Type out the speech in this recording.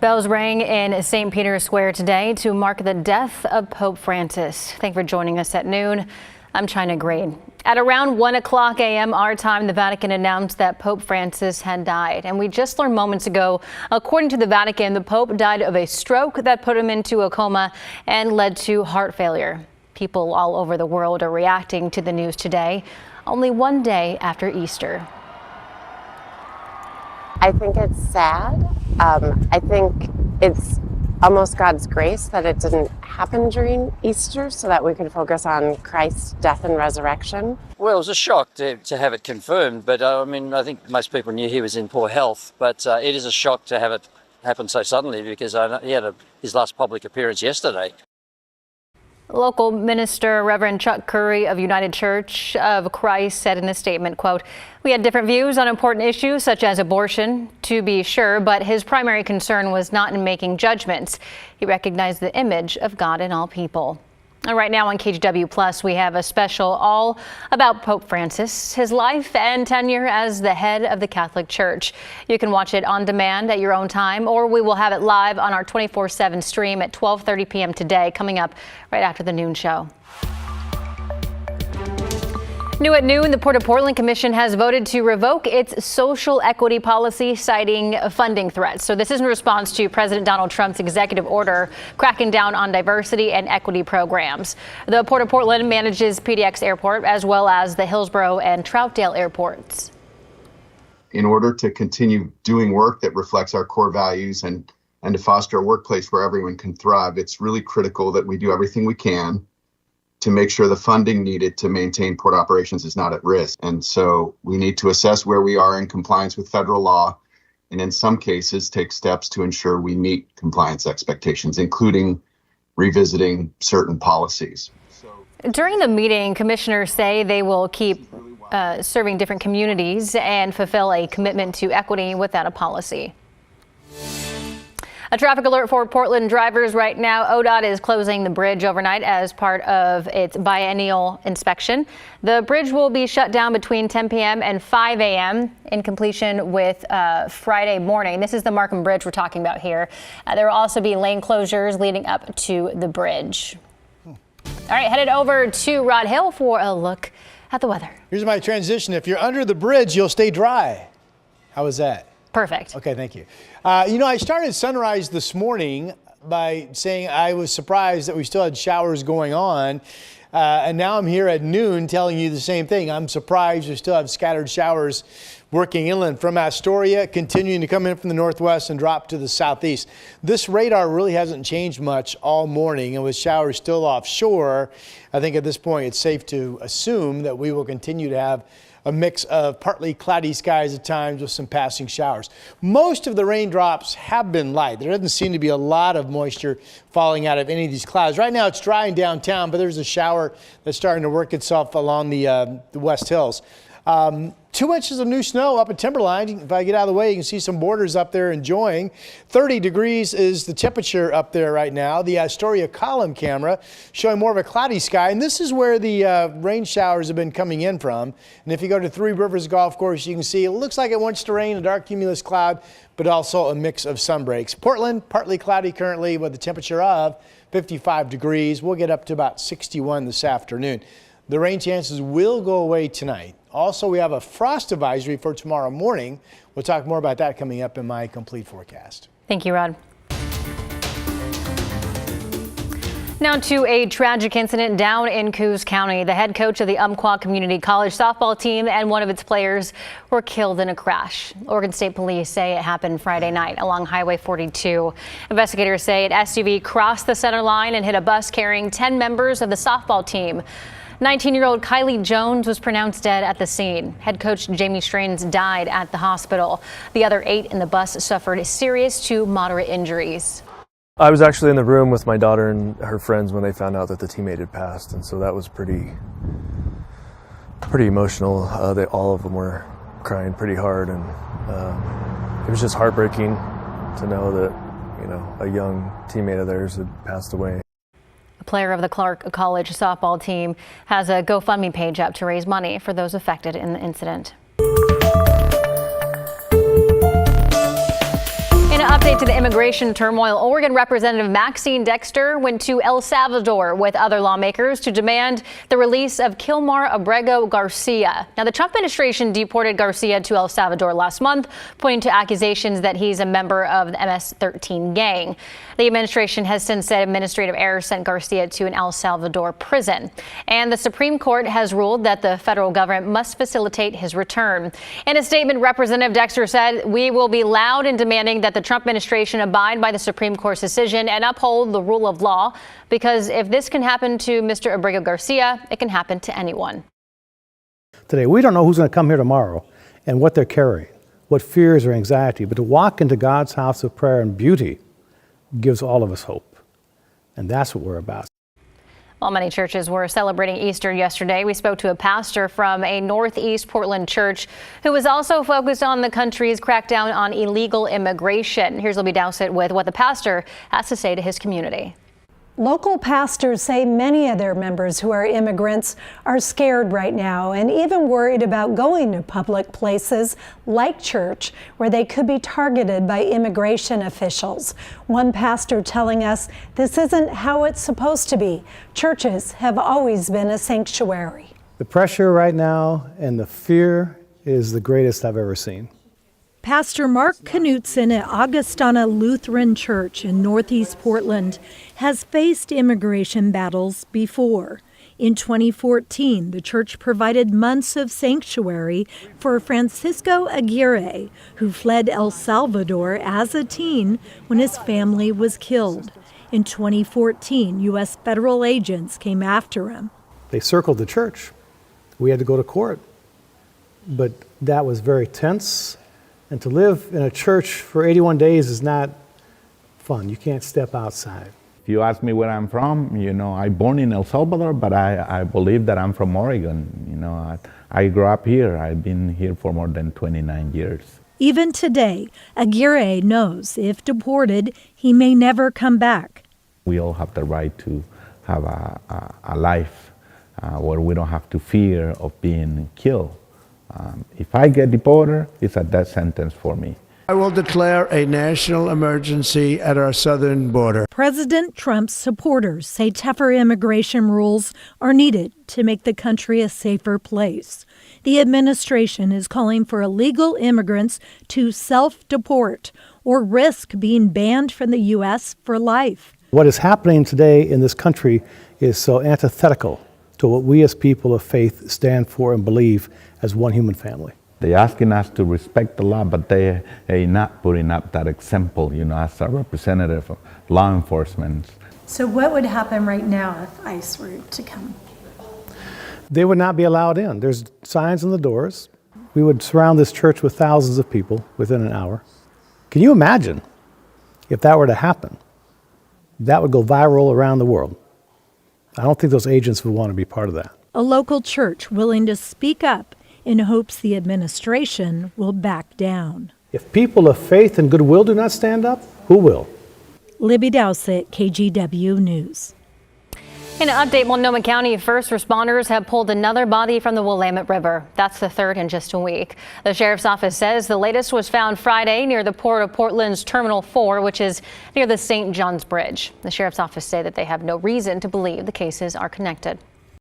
Bells rang in St. Peter's Square today to mark the death of Pope Francis. Thank you for joining us at noon. I'm China Green. At around 1 o'clock a.m. our time, the Vatican announced that Pope Francis had died. And we just learned moments ago, according to the Vatican, the Pope died of a stroke that put him into a coma and led to heart failure. People all over the world are reacting to the news today, only one day after Easter. I think it's sad. I think it's almost God's grace that it didn't happen during Easter so that we could focus on Christ's death and resurrection. Well, it was a shock to have it confirmed, but I think most people knew he was in poor health, but it is a shock to have it happen so suddenly because he had his last public appearance yesterday. Local minister Reverend Chuck Curry of United Church of Christ said in a statement, quote, "We had different views on important issues such as abortion, to be sure, but his primary concern was not in making judgments. He recognized the image of God in all people." And right now on KGW Plus, we have a special all about Pope Francis, his life and tenure as the head of the Catholic Church. You can watch it on demand at your own time, or we will have it live on our 24/7 stream at 12:30 p.m. today, coming up right after the noon show. New at noon, the Port of Portland Commission has voted to revoke its social equity policy, citing funding threats. So this is in response to President Donald Trump's executive order cracking down on diversity and equity programs. The Port of Portland manages PDX Airport as well as the Hillsborough and Troutdale airports. In order to continue doing work that reflects our core values and to foster a workplace where everyone can thrive, it's really critical that we do everything we can to make sure the funding needed to maintain port operations is not at risk. And so we need to assess where we are in compliance with federal law, and in some cases take steps to ensure we meet compliance expectations, including revisiting certain policies. During the meeting, commissioners say they will keep serving different communities and fulfill a commitment to equity without a policy. A traffic alert for Portland drivers right now. ODOT is closing the bridge overnight as part of its biennial inspection. The bridge will be shut down between 10 p.m. and 5 a.m. in completion with Friday morning. This is the Marquam Bridge we're talking about here. There will also be lane closures leading up to the bridge. All right, headed over to Rod Hill for a look at the weather. Here's my transition. If you're under the bridge, you'll stay dry. How was that? Perfect. Okay, thank you. I started Sunrise this morning by saying I was surprised that we still had showers going on. And now I'm here at noon telling you the same thing. I'm surprised we still have scattered showers working inland from Astoria, continuing to come in from the northwest and drop to the southeast. This radar really hasn't changed much all morning, and with showers still offshore, I think at this point it's safe to assume that we will continue to have a mix of partly cloudy skies at times with some passing showers. Most of the raindrops have been light. There doesn't seem to be a lot of moisture falling out of any of these clouds. Right now it's dry in downtown, but there's a shower that's starting to work itself along the West Hills. 2 inches of new snow up at Timberline. If I get out of the way, you can see some borders up there enjoying. 30 degrees is the temperature up there right now. The Astoria column camera showing more of a cloudy sky. And this is where the rain showers have been coming in from. And if you go to Three Rivers Golf Course, you can see it looks like it wants to rain, a dark cumulus cloud, but also a mix of sun breaks. Portland, partly cloudy currently with a temperature of 55 degrees. We'll get up to about 61 this afternoon. The rain chances will go away tonight. Also, we have a frost advisory for tomorrow morning. We'll talk more about that coming up in my complete forecast. Thank you, Rod. Now to a tragic incident down in Coos County. The head coach of the Umpqua Community College softball team and one of its players were killed in a crash. Oregon State Police say it happened Friday night along Highway 42. Investigators say an SUV crossed the center line and hit a bus carrying 10 members of the softball team. 19-year-old Kylie Jones was pronounced dead at the scene. Head coach Jamie Strains died at the hospital. The other 8 in the bus suffered serious to moderate injuries. I was actually in the room with my daughter and her friends when they found out that the teammate had passed, and so that was pretty emotional. All of them were crying pretty hard, and it was just heartbreaking to know that a young teammate of theirs had passed away. A player of the Clark College softball team has a GoFundMe page up to raise money for those affected in the incident. In an update to the immigration turmoil, Oregon Representative Maxine Dexter went to El Salvador with other lawmakers to demand the release of Kilmar Abrego Garcia. Now, the Trump administration deported Garcia to El Salvador last month, pointing to accusations that he's a member of the MS-13 gang. The administration has since said administrative errors sent Garcia to an El Salvador prison. And the Supreme Court has ruled that the federal government must facilitate his return. In a statement, Representative Dexter said, "We will be loud in demanding that the Trump administration abide by the Supreme Court's decision and uphold the rule of law, because if this can happen to Mr. Abrego Garcia, it can happen to anyone." Today, we don't know who's going to come here tomorrow and what they're carrying, what fears or anxiety, but to walk into God's house of prayer and beauty gives all of us hope. And that's what we're about. While many churches were celebrating Easter yesterday, we spoke to a pastor from a Northeast Portland church who was also focused on the country's crackdown on illegal immigration. Here's Libby Dowsett with what the pastor has to say to his community. Local pastors say many of their members who are immigrants are scared right now and even worried about going to public places like church where they could be targeted by immigration officials. One pastor telling us this isn't how it's supposed to be. Churches have always been a sanctuary. The pressure right now and the fear is the greatest I've ever seen. Pastor Mark Knutson at Augustana Lutheran Church in Northeast Portland has faced immigration battles before. In 2014, the church provided months of sanctuary for Francisco Aguirre, who fled El Salvador as a teen when his family was killed. In 2014, U.S. federal agents came after him. They circled the church. We had to go to court. But that was very tense. And to live in a church for 81 days is not fun. You can't step outside. If you ask me where I'm from, I'm born in El Salvador, but I believe that I'm from Oregon. I grew up here. I've been here for more than 29 years. Even today, Aguirre knows if deported, he may never come back. We all have the right to have a life where we don't have to fear of being killed. If I get deported, it's a death sentence for me. I will declare a national emergency at our southern border. President Trump's supporters say tougher immigration rules are needed to make the country a safer place. The administration is calling for illegal immigrants to self-deport or risk being banned from the U.S. for life. What is happening today in this country is so antithetical to what we as people of faith stand for and believe as one human family. They're asking us to respect the law, but they're not putting up that example, as a representative of law enforcement. So what would happen right now if ICE were to come? They would not be allowed in. There's signs on the doors. We would surround this church with thousands of people within an hour. Can you imagine if that were to happen? That would go viral around the world. I don't think those agents would want to be part of that. A local church willing to speak up in hopes the administration will back down. If people of faith and goodwill do not stand up, who will? Libby Dowsett, KGW News. In an update, Multnomah County first responders have pulled another body from the Willamette River. That's the third in just a week. The sheriff's office says the latest was found Friday near the Port of Portland's Terminal 4, which is near the St. John's Bridge. The sheriff's office say that they have no reason to believe the cases are connected.